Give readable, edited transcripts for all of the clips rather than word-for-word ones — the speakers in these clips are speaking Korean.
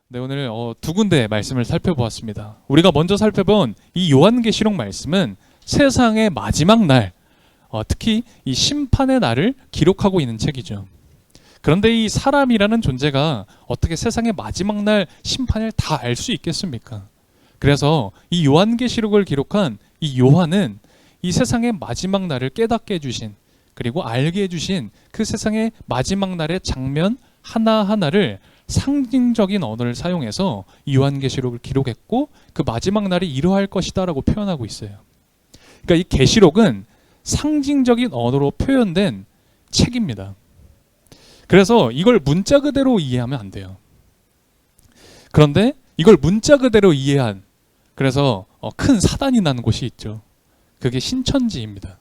네, 오늘 두 군데 말씀을 살펴보았습니다. 우리가 먼저 살펴본 이 요한계시록 말씀은 세상의 마지막 날, 특히 이 심판의 날을 기록하고 있는 책이죠. 그런데 이 사람이라는 존재가 어떻게 세상의 마지막 날 심판을 다 알 수 있겠습니까? 그래서 이 요한계시록을 기록한 이 요한은 이 세상의 마지막 날을 깨닫게 해주신, 그리고 알게 해주신 그 세상의 마지막 날의 장면 하나하나를 상징적인 언어를 사용해서 이 요한계시록을 기록했고, 그 마지막 날이 이러할 것이다 라고 표현하고 있어요. 그러니까 이 계시록은 상징적인 언어로 표현된 책입니다. 그래서 이걸 문자 그대로 이해하면 안 돼요. 그런데 이걸 문자 그대로 이해한, 그래서 큰 사단이 나는 곳이 있죠. 그게 신천지입니다.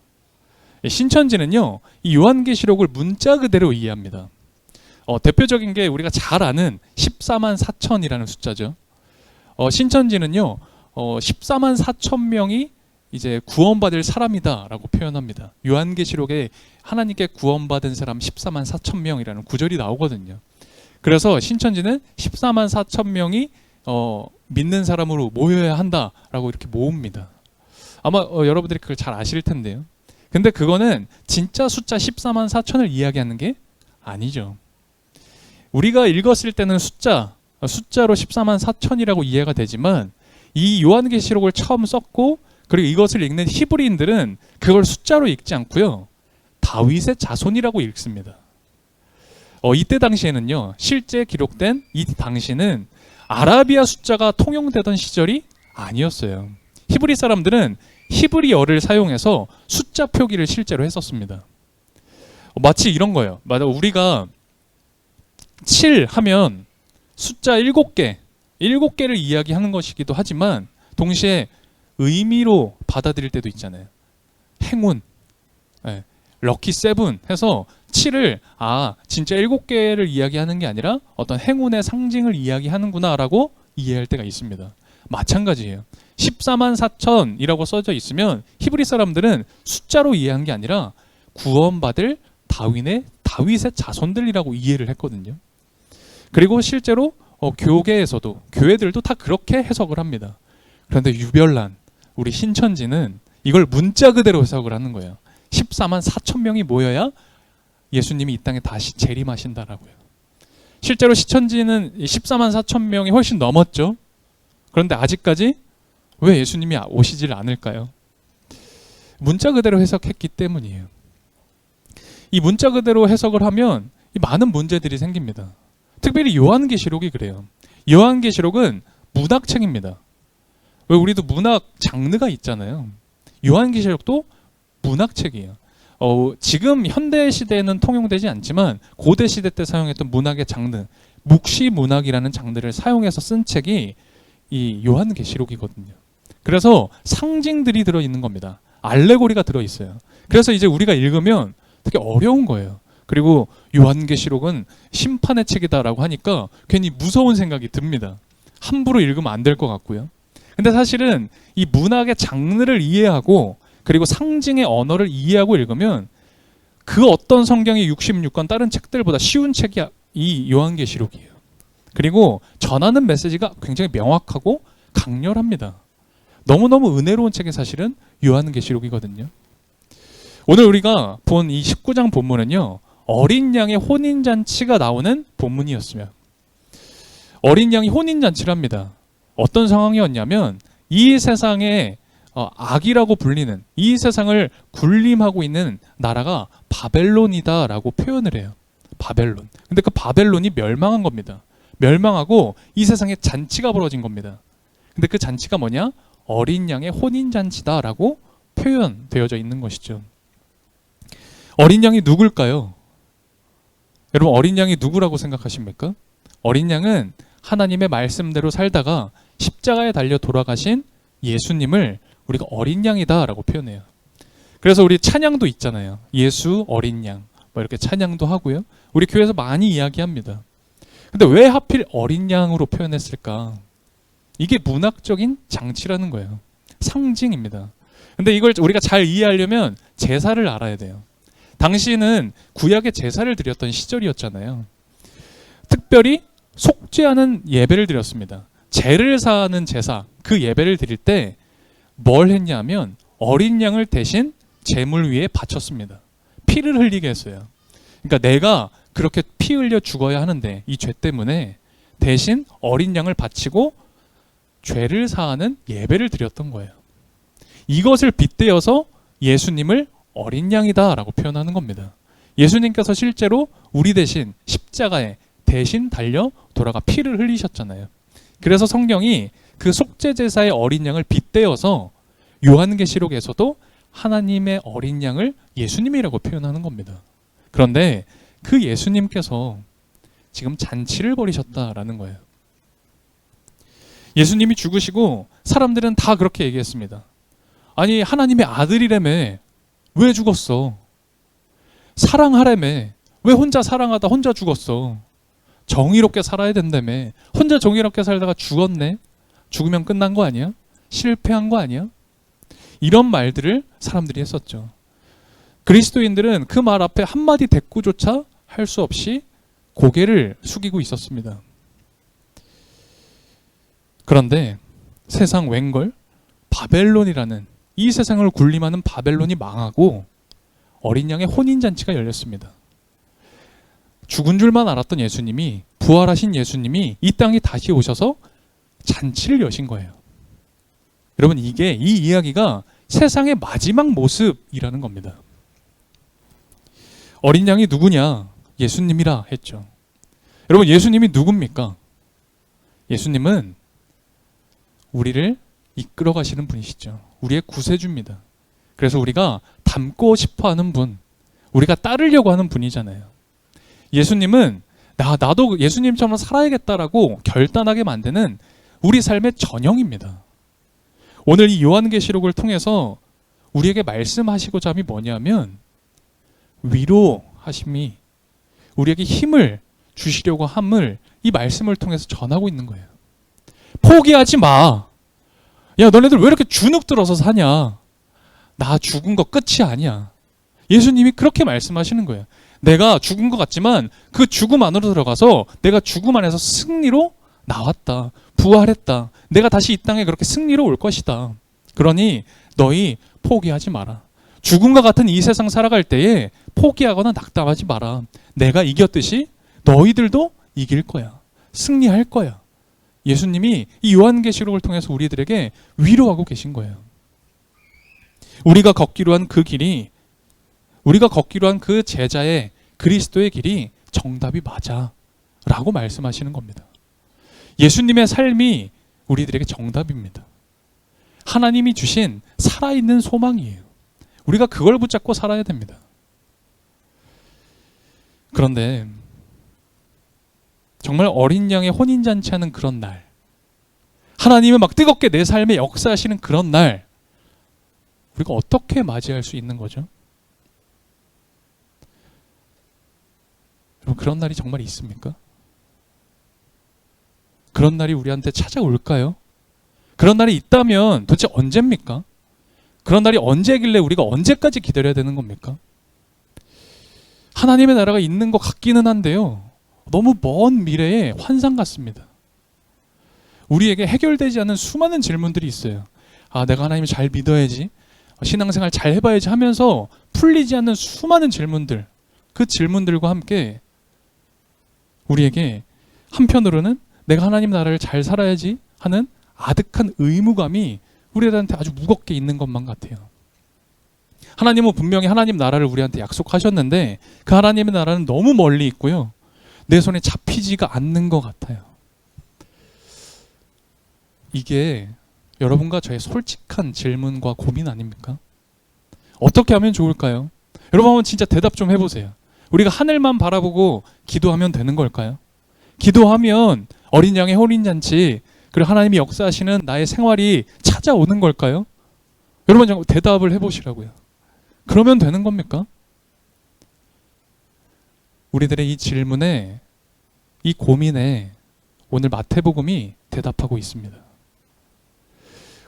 신천지는요, 이 요한계시록을 문자 그대로 이해합니다. 대표적인 게 우리가 잘 아는 14만 4천이라는 숫자죠. 신천지는요, 14만 4천 명이 이제 구원받을 사람이다라고 표현합니다. 요한계시록에 하나님께 구원받은 사람 14만 4천 명이라는 구절이 나오거든요. 그래서 신천지는 14만 4천 명이 믿는 사람으로 모여야 한다라고 이렇게 모읍니다. 아마 여러분들이 그걸 잘 아실 텐데요. 근데 그거는 진짜 숫자 14만 4천을 이야기하는 게 아니죠. 우리가 읽었을 때는 숫자로 14만 4천이라고 이해가 되지만, 이 요한계시록을 처음 썼고 그리고 이것을 읽는 히브리인들은 그걸 숫자로 읽지 않고요, 다윗의 자손이라고 읽습니다. 이때 당시에는요, 실제 기록된 이 당시는 아라비아 숫자가 통용되던 시절이 아니었어요. 히브리 사람들은 히브리어를 사용해서 숫자 표기를 실제로 했었습니다. 마치 이런 거예요. 맞아, 우리가 7 하면 숫자 7개를 이야기하는 것이기도 하지만 동시에 의미로 받아들일 때도 있잖아요. 행운, 럭키 세븐 해서 7을 진짜 7개를 이야기하는 게 아니라 어떤 행운의 상징을 이야기하는구나 라고 이해할 때가 있습니다. 마찬가지예요. 14만 4천이라고 써져 있으면 히브리 사람들은 숫자로 이해한 게 아니라 구원받을 다윗의 자손들이라고 이해를 했거든요. 그리고 실제로 교계에서도, 교회들도 다 그렇게 해석을 합니다. 그런데 유별난 우리 신천지는 이걸 문자 그대로 해석을 하는 거예요. 14만 4천 명이 모여야 예수님이 이 땅에 다시 재림하신다라고요. 실제로 신천지는 14만 4천 명이 훨씬 넘었죠. 그런데 아직까지 왜 예수님이 오시질 않을까요? 문자 그대로 해석했기 때문이에요. 이 문자 그대로 해석을 하면 이 많은 문제들이 생깁니다. 특별히 요한계시록이 그래요. 요한계시록은 문학책입니다. 왜 우리도 문학 장르가 있잖아요. 요한계시록도 문학책이에요. 지금 현대 시대에는 통용되지 않지만 고대 시대 때 사용했던 문학의 장르, 묵시문학이라는 장르를 사용해서 쓴 책이 이 요한계시록이거든요. 그래서 상징들이 들어있는 겁니다. 알레고리가 들어있어요. 그래서 이제 우리가 읽으면 되게 어려운 거예요. 그리고 요한계시록은 심판의 책이다라고 하니까 괜히 무서운 생각이 듭니다. 함부로 읽으면 안 될 것 같고요. 근데 사실은 이 문학의 장르를 이해하고 그리고 상징의 언어를 이해하고 읽으면 그 어떤 성경의 66권 다른 책들보다 쉬운 책이 이 요한계시록이에요. 그리고 전하는 메시지가 굉장히 명확하고 강렬합니다. 너무너무 은혜로운 책이 사실은 요한계시록이거든요. 오늘 우리가 본 이 19장 본문은요, 어린 양의 혼인잔치가 나오는 본문이었으며, 어린 양이 혼인잔치를 합니다. 어떤 상황이었냐면 이 세상에 악이라고 불리는, 이 세상을 군림하고 있는 나라가 바벨론이다라고 표현을 해요. 바벨론. 근데 그 바벨론이 멸망한 겁니다. 멸망하고 이 세상에 잔치가 벌어진 겁니다. 근데 그 잔치가 뭐냐? 어린 양의 혼인잔치다라고 표현되어져 있는 것이죠. 어린 양이 누굴까요? 여러분, 어린 양이 누구라고 생각하십니까? 어린 양은 하나님의 말씀대로 살다가 십자가에 달려 돌아가신 예수님을 우리가 어린 양이다라고 표현해요. 그래서 우리 찬양도 있잖아요. 예수 어린 양, 이렇게 찬양도 하고요. 우리 교회에서 많이 이야기합니다. 근데 왜 하필 어린 양으로 표현했을까? 이게 문학적인 장치라는 거예요. 상징입니다. 근데 이걸 우리가 잘 이해하려면 제사를 알아야 돼요. 당시는 구약의 제사를 드렸던 시절이었잖아요. 특별히 속죄하는 예배를 드렸습니다. 죄를 사하는 제사, 그 예배를 드릴 때 뭘 했냐면 어린 양을 대신 제물 위에 바쳤습니다. 피를 흘리게 했어요. 그러니까 내가 그렇게 피 흘려 죽어야 하는데 이 죄 때문에 대신 어린 양을 바치고 죄를 사하는 예배를 드렸던 거예요. 이것을 빗대어서 예수님을 어린 양이다라고 표현하는 겁니다. 예수님께서 실제로 우리 대신 십자가에 대신 달려 돌아가 피를 흘리셨잖아요. 그래서 성경이 그 속죄제사의 어린 양을 빗대어서 요한계시록에서도 하나님의 어린 양을 예수님이라고 표현하는 겁니다. 그런데 그 예수님께서 지금 잔치를 벌이셨다라는 거예요. 예수님이 죽으시고 사람들은 다 그렇게 얘기했습니다. 아니 하나님의 아들이라며 왜 죽었어? 사랑하라며 왜 혼자 사랑하다 혼자 죽었어? 정의롭게 살아야 된다며 혼자 정의롭게 살다가 죽었네? 죽으면 끝난 거 아니야? 실패한 거 아니야? 이런 말들을 사람들이 했었죠. 그리스도인들은 그 말 앞에 한마디 대꾸조차 할 수 없이 고개를 숙이고 있었습니다. 그런데 세상 웬걸? 바벨론이라는 이 세상을 군림하는 바벨론이 망하고 어린 양의 혼인잔치가 열렸습니다. 죽은 줄만 알았던 예수님이, 부활하신 예수님이 이 땅에 다시 오셔서 잔치를 여신 거예요. 여러분, 이 이야기가 세상의 마지막 모습이라는 겁니다. 어린 양이 누구냐? 예수님이라 했죠. 여러분, 예수님이 누굽니까? 예수님은 우리를 이끌어 가시는 분이시죠. 우리의 구세주입니다. 그래서 우리가 닮고 싶어 하는 분, 우리가 따르려고 하는 분이잖아요. 예수님은 나도 예수님처럼 살아야겠다라고 결단하게 만드는 우리 삶의 전형입니다. 오늘 이 요한계시록을 통해서 우리에게 말씀하시고자 함이 뭐냐면 위로하심이 우리에게 힘을 주시려고 함을 이 말씀을 통해서 전하고 있는 거예요. 포기하지 마. 야, 너네들 왜 이렇게 주눅 들어서 사냐? 나 죽은 거 끝이 아니야. 예수님이 그렇게 말씀하시는 거예요. 내가 죽은 것 같지만 그 죽음 안으로 들어가서 내가 죽음 안에서 승리로 나왔다. 부활했다. 내가 다시 이 땅에 그렇게 승리로 올 것이다. 그러니 너희 포기하지 마라. 죽음과 같은 이 세상 살아갈 때에 포기하거나 낙담하지 마라. 내가 이겼듯이 너희들도 이길 거야. 승리할 거야. 예수님이 이 요한계시록을 통해서 우리들에게 위로하고 계신 거예요. 우리가 걷기로 한 그 길이, 우리가 걷기로 한 그 제자의 그리스도의 길이 정답이 맞아 라고 말씀하시는 겁니다. 예수님의 삶이 우리들에게 정답입니다. 하나님이 주신 살아있는 소망이에요. 우리가 그걸 붙잡고 살아야 됩니다. 그런데 정말 어린 양의 혼인잔치하는 그런 날, 하나님은 막 뜨겁게 내 삶에 역사하시는 그런 날, 우리가 어떻게 맞이할 수 있는 거죠? 여러분, 그런 날이 정말 있습니까? 그런 날이 우리한테 찾아올까요? 그런 날이 있다면 도대체 언제입니까? 그런 날이 언제길래 우리가 언제까지 기다려야 되는 겁니까? 하나님의 나라가 있는 것 같기는 한데요. 너무 먼 미래의 환상 같습니다. 우리에게 해결되지 않은 수많은 질문들이 있어요. 아, 내가 하나님을 잘 믿어야지. 신앙생활 잘 해봐야지 하면서 풀리지 않는 수많은 질문들. 그 질문들과 함께 우리에게 한편으로는 내가 하나님 나라를 잘 살아야지 하는 아득한 의무감이 우리들한테 아주 무겁게 있는 것만 같아요. 하나님은 분명히 하나님 나라를 우리한테 약속하셨는데 그 하나님의 나라는 너무 멀리 있고요. 내 손에 잡히지가 않는 것 같아요. 이게 여러분과 저의 솔직한 질문과 고민 아닙니까? 어떻게 하면 좋을까요? 여러분 한번 진짜 대답 좀 해보세요. 우리가 하늘만 바라보고 기도하면 되는 걸까요? 기도하면 어린 양의 혼인잔치, 그리고 하나님이 역사하시는 나의 생활이 찾아오는 걸까요? 여러분 좀 대답을 해보시라고요. 그러면 되는 겁니까? 우리들의 이 질문에, 이 고민에 오늘 마태복음이 대답하고 있습니다.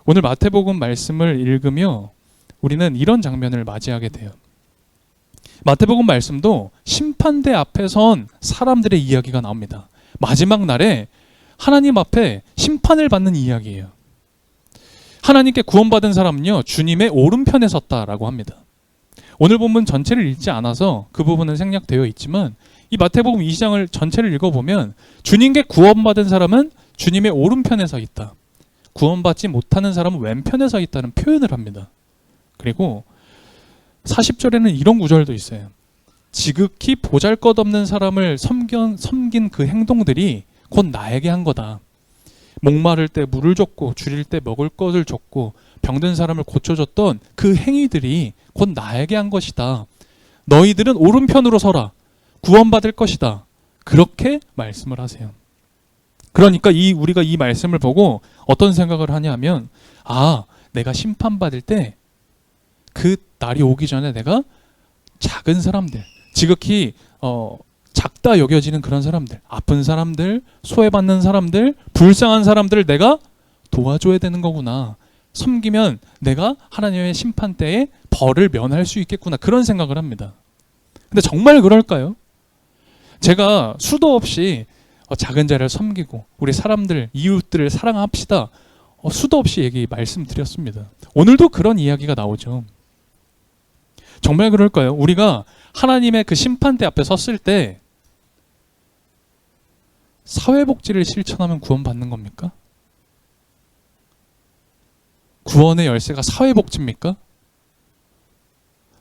오늘 마태복음 말씀을 읽으며 우리는 이런 장면을 맞이하게 돼요. 마태복음 말씀도 심판대 앞에 선 사람들의 이야기가 나옵니다. 마지막 날에 하나님 앞에 심판을 받는 이야기예요. 하나님께 구원받은 사람은요, 주님의 오른편에 섰다라고 합니다. 오늘 본문 전체를 읽지 않아서 그 부분은 생략되어 있지만 이 마태복음 2장을 전체를 읽어보면 주님께 구원받은 사람은 주님의 오른편에 서 있다. 구원받지 못하는 사람은 왼편에 서 있다는 표현을 합니다. 그리고 40절에는 이런 구절도 있어요. 지극히 보잘것없는 사람을 섬긴 그 행동들이 곧 나에게 한 거다. 목마를 때 물을 줬고 줄일 때 먹을 것을 줬고 병든 사람을 고쳐줬던 그 행위들이 곧 나에게 한 것이다. 너희들은 오른편으로 서라. 구원받을 것이다. 그렇게 말씀을 하세요. 그러니까 우리가 이 말씀을 보고 어떤 생각을 하냐면, 내가 심판받을 때 그 날이 오기 전에 내가 작은 사람들, 지극히 작다 여겨지는 그런 사람들, 아픈 사람들, 소외받는 사람들, 불쌍한 사람들을 내가 도와줘야 되는 거구나. 섬기면 내가 하나님의 심판 때에 벌을 면할 수 있겠구나. 그런 생각을 합니다. 근데 정말 그럴까요? 제가 수도 없이 작은 자를 섬기고 우리 사람들, 이웃들을 사랑합시다. 수도 없이 말씀드렸습니다. 오늘도 그런 이야기가 나오죠. 정말 그럴까요? 우리가 하나님의 그 심판대 앞에 섰을 때 사회복지를 실천하면 구원받는 겁니까? 구원의 열쇠가 사회복지입니까?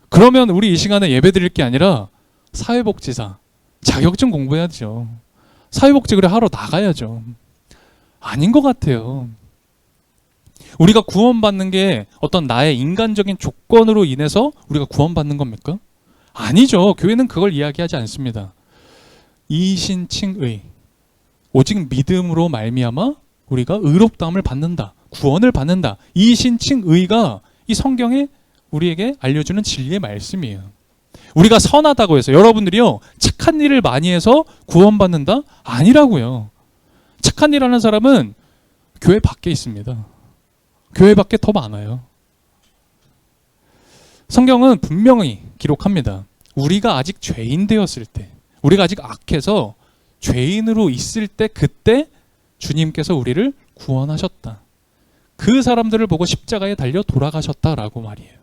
그러면 우리 이 시간에 예배 드릴 게 아니라 사회복지사 자격증 공부해야죠. 사회복지 그래 하러 나가야죠. 아닌 것 같아요. 우리가 구원받는 게 어떤 나의 인간적인 조건으로 인해서 우리가 구원받는 겁니까? 아니죠. 교회는 그걸 이야기하지 않습니다. 이신칭의, 오직 믿음으로 말미암아 우리가 의롭다함을 받는다. 구원을 받는다. 이신칭의가 이 성경에 우리에게 알려주는 진리의 말씀이에요. 우리가 선하다고 해서 여러분들이요 착한 일을 많이 해서 구원받는다? 아니라고요. 착한 일 하는 사람은 교회 밖에 있습니다. 교회 밖에 더 많아요. 성경은 분명히 기록합니다. 우리가 아직 죄인 되었을 때, 우리가 아직 악해서 죄인으로 있을 때, 그때 주님께서 우리를 구원하셨다. 그 사람들을 보고 십자가에 달려 돌아가셨다라고 말이에요.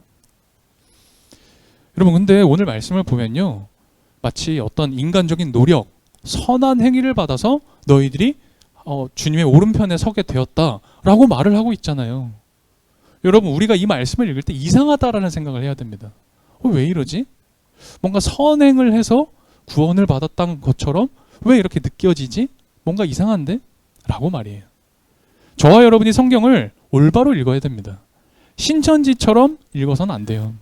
여러분, 근데 오늘 말씀을 보면요, 마치 어떤 인간적인 노력, 선한 행위를 받아서 너희들이 주님의 오른편에 서게 되었다라고 말을 하고 있잖아요. 여러분, 우리가 이 말씀을 읽을 때 이상하다라는 생각을 해야 됩니다. 왜 이러지? 뭔가 선행을 해서 구원을 받았다는 것처럼 왜 이렇게 느껴지지? 뭔가 이상한데? 라고 말이에요. 저와 여러분이 성경을 올바로 읽어야 됩니다. 신천지처럼 읽어서는 안 돼요.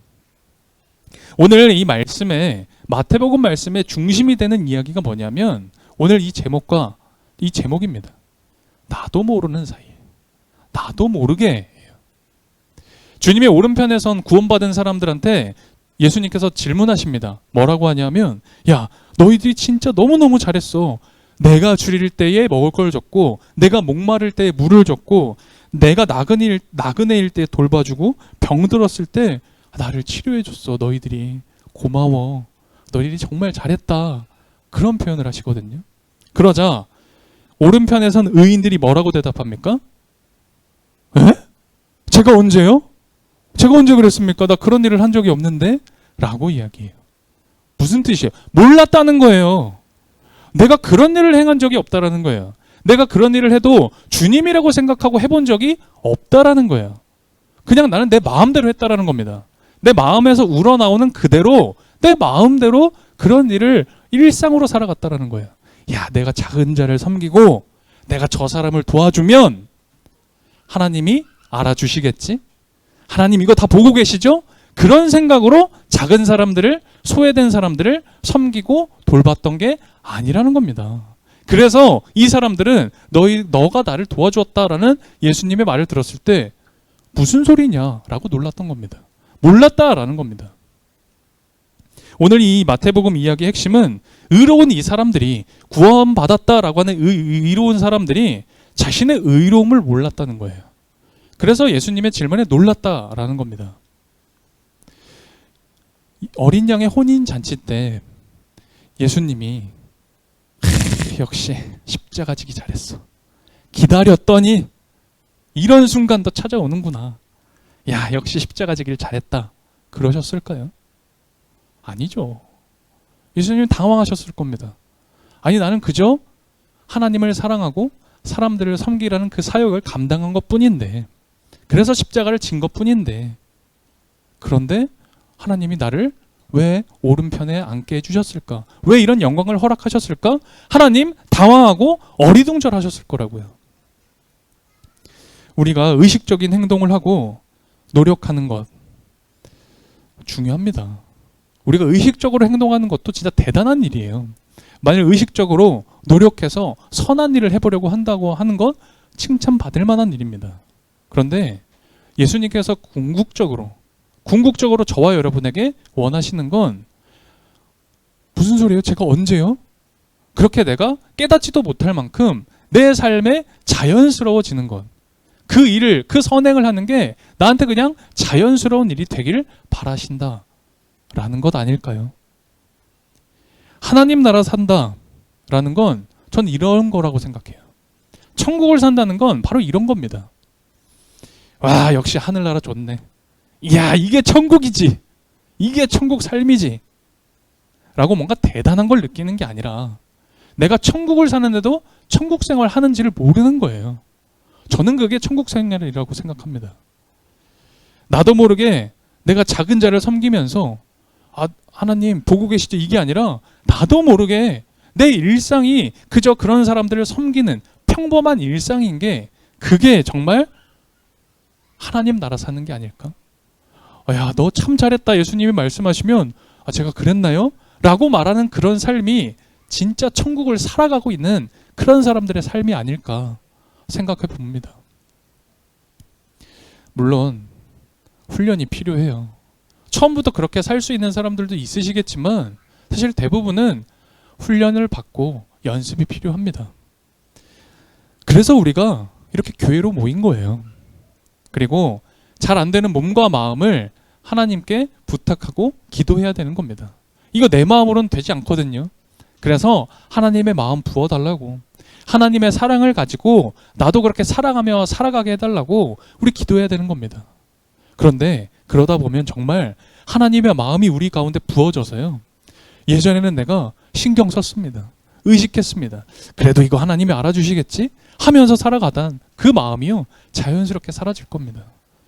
오늘 이 말씀에, 마태복음 말씀의 중심이 되는 이야기가 뭐냐면 오늘 이 제목입니다. 나도 모르는 사이에, 나도 모르게. 주님의 오른편에 선 구원받은 사람들한테 예수님께서 질문하십니다. 뭐라고 하냐면, 야, 너희들이 진짜 너무너무 잘했어. 내가 줄일 때에 먹을 걸 줬고, 내가 목마를 때에 물을 줬고, 내가 나그네일 때 돌봐주고, 병들었을 때 나를 치료해줬어. 너희들이 고마워. 너희들이 정말 잘했다. 그런 표현을 하시거든요. 그러자 오른편에 선 의인들이 뭐라고 대답합니까? 에? 제가 언제요? 제가 언제 그랬습니까? 나 그런 일을 한 적이 없는데? 라고 이야기해요. 무슨 뜻이에요? 몰랐다는 거예요. 내가 그런 일을 행한 적이 없다라는 거예요. 내가 그런 일을 해도 주님이라고 생각하고 해본 적이 없다라는 거예요. 그냥 나는 내 마음대로 했다라는 겁니다. 내 마음에서 우러나오는 그대로 내 마음대로 그런 일을 일상으로 살아갔다라는 거예요. 야, 내가 작은 자를 섬기고 내가 저 사람을 도와주면 하나님이 알아주시겠지? 하나님 이거 다 보고 계시죠? 그런 생각으로 작은 사람들을, 소외된 사람들을 섬기고 돌봤던 게 아니라는 겁니다. 그래서 이 사람들은 너가 나를 도와주었다라는 예수님의 말을 들었을 때 무슨 소리냐라고 놀랐던 겁니다. 몰랐다라는 겁니다. 오늘 이 마태복음 이야기의 핵심은 의로운 이 사람들이, 구원받았다라고 하는 의로운 사람들이 자신의 의로움을 몰랐다는 거예요. 그래서 예수님의 질문에 놀랐다라는 겁니다. 어린 양의 혼인 잔치 때 예수님이 역시 십자가 지기 잘했어. 기다렸더니 이런 순간도 찾아오는구나. 야, 역시 십자가 지길 잘했다. 그러셨을까요? 아니죠. 예수님 당황하셨을 겁니다. 아니, 나는 그저 하나님을 사랑하고 사람들을 섬기라는 그 사역을 감당한 것뿐인데, 그래서 십자가를 진 것뿐인데, 그런데 하나님이 나를 왜 오른편에 앉게 해주셨을까? 왜 이런 영광을 허락하셨을까? 하나님 당황하고 어리둥절하셨을 거라고요. 우리가 의식적인 행동을 하고 노력하는 것 중요합니다. 우리가 의식적으로 행동하는 것도 진짜 대단한 일이에요. 만약 의식적으로 노력해서 선한 일을 해보려고 한다고 하는 건 칭찬받을 만한 일입니다. 그런데 예수님께서 궁극적으로 저와 여러분에게 원하시는 건 무슨 소리예요? 제가 언제요? 그렇게 내가 깨닫지도 못할 만큼 내 삶에 자연스러워지는 것. 그 일을, 그 선행을 하는 게 나한테 그냥 자연스러운 일이 되기를 바라신다 라는 것 아닐까요? 하나님 나라 산다라는 건 전 이런 거라고 생각해요. 천국을 산다는 건 바로 이런 겁니다. 와, 역시 하늘나라 좋네. 이야, 이게 천국이지. 이게 천국 삶이지. 라고 뭔가 대단한 걸 느끼는 게 아니라 내가 천국을 사는데도 천국 생활 하는지를 모르는 거예요. 저는 그게 천국 생활이라고 생각합니다. 나도 모르게 내가 작은 자를 섬기면서 하나님 보고 계시죠? 이게 아니라 나도 모르게 내 일상이 그저 그런 사람들을 섬기는 평범한 일상인 게 그게 정말 하나님 나라 사는 게 아닐까? 야, 너 참 잘했다 예수님이 말씀하시면 제가 그랬나요? 라고 말하는 그런 삶이 진짜 천국을 살아가고 있는 그런 사람들의 삶이 아닐까 생각해 봅니다. 물론 훈련이 필요해요. 처음부터 그렇게 살 수 있는 사람들도 있으시겠지만 사실 대부분은 훈련을 받고 연습이 필요합니다. 그래서 우리가 이렇게 교회로 모인 거예요. 그리고 잘 안 되는 몸과 마음을 하나님께 부탁하고 기도해야 되는 겁니다. 이거 내 마음으로는 되지 않거든요. 그래서 하나님의 마음 부어달라고, 하나님의 사랑을 가지고 나도 그렇게 사랑하며 살아가게 해달라고 우리 기도해야 되는 겁니다. 그런데 그러다 보면 정말 하나님의 마음이 우리 가운데 부어져서요. 예전에는 내가 신경 썼습니다. 의식했습니다. 그래도 이거 하나님이 알아주시겠지? 하면서 살아가던 그 마음이요. 자연스럽게 사라질 겁니다.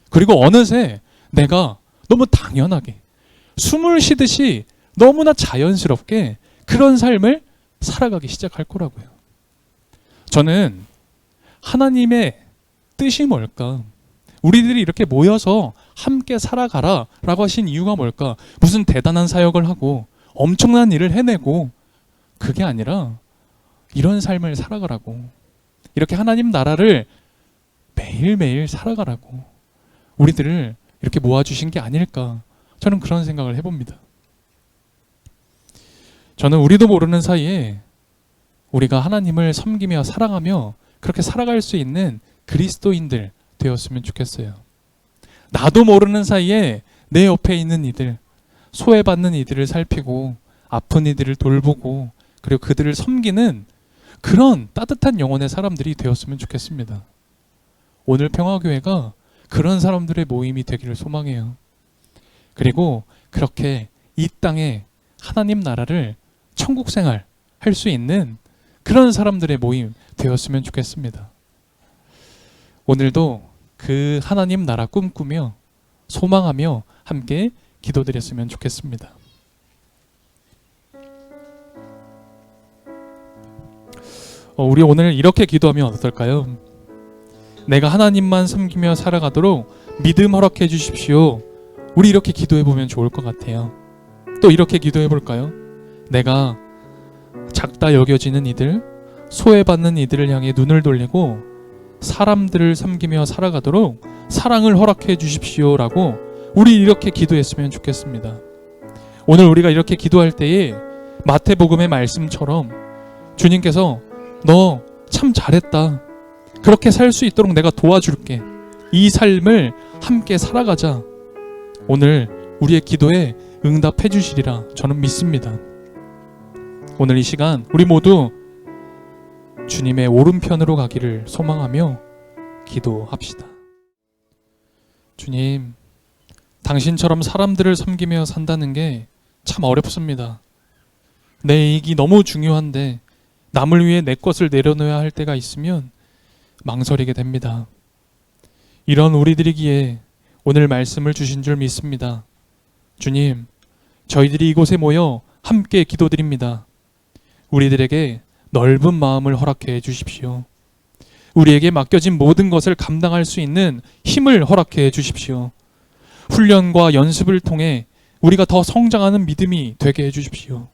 그리고 어느새 내가 너무 당연하게 숨을 쉬듯이 너무나 자연스럽게 그런 삶을 살아가기 시작할 거라고요. 저는 하나님의 뜻이 뭘까? 우리들이 이렇게 모여서 함께 살아가라 라고 하신 이유가 뭘까? 무슨 대단한 사역을 하고 엄청난 일을 해내고 그게 아니라 이런 삶을 살아가라고, 이렇게 하나님 나라를 매일매일 살아가라고 우리들을 이렇게 모아주신 게 아닐까, 저는 그런 생각을 해봅니다. 저는 우리도 모르는 사이에 우리가 하나님을 섬기며 사랑하며 그렇게 살아갈 수 있는 그리스도인들 되었으면 좋겠어요. 나도 모르는 사이에 내 옆에 있는 이들, 소외받는 이들을 살피고 아픈 이들을 돌보고 그리고 그들을 섬기는 그런 따뜻한 영혼의 사람들이 되었으면 좋겠습니다. 오늘 평화교회가 그런 사람들의 모임이 되기를 소망해요. 그리고 그렇게 이 땅에 하나님 나라를 천국 생활 할 수 있는 그런 사람들의 모임 되었으면 좋겠습니다. 오늘도 그 하나님 나라 꿈꾸며 소망하며 함께 기도드렸으면 좋겠습니다. 우리 오늘 이렇게 기도하면 어떨까요? 내가 하나님만 섬기며 살아가도록 믿음 허락해 주십시오. 우리 이렇게 기도해 보면 좋을 것 같아요. 또 이렇게 기도해 볼까요? 내가 작다 여겨지는 이들, 소외받는 이들을 향해 눈을 돌리고 사람들을 섬기며 살아가도록 사랑을 허락해 주십시오 라고 우리 이렇게 기도했으면 좋겠습니다. 오늘 우리가 이렇게 기도할 때에 마태복음의 말씀처럼 주님께서 너 참 잘했다, 그렇게 살 수 있도록 내가 도와줄게, 이 삶을 함께 살아가자, 오늘 우리의 기도에 응답해 주시리라 저는 믿습니다. 오늘 이 시간 우리 모두 주님의 오른편으로 가기를 소망하며 기도합시다. 주님, 당신처럼 사람들을 섬기며 산다는 게 참 어렵습니다. 내 이익이 너무 중요한데 남을 위해 내 것을 내려놓아야 할 때가 있으면 망설이게 됩니다. 이런 우리들이기에 오늘 말씀을 주신 줄 믿습니다. 주님, 저희들이 이곳에 모여 함께 기도드립니다. 우리들에게 넓은 마음을 허락해 주십시오. 우리에게 맡겨진 모든 것을 감당할 수 있는 힘을 허락해 주십시오. 훈련과 연습을 통해 우리가 더 성장하는 믿음이 되게 해 주십시오.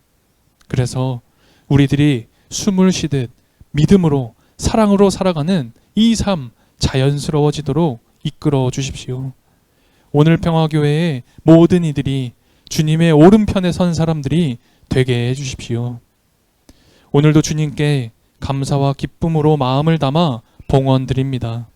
그래서 우리들이 숨을 쉬듯 믿음으로 사랑으로 살아가는 이 삶 자연스러워지도록 이끌어 주십시오. 오늘 평화교회의 모든 이들이 주님의 오른편에 선 사람들이 되게 해 주십시오. 오늘도 주님께 감사와 기쁨으로 마음을 담아 봉헌드립니다.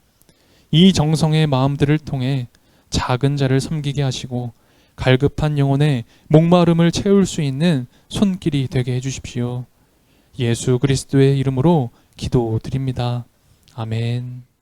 이 정성의 마음들을 통해 작은 자를 섬기게 하시고 갈급한 영혼의 목마름을 채울 수 있는 손길이 되게 해주십시오. 예수 그리스도의 이름으로 기도드립니다. 아멘.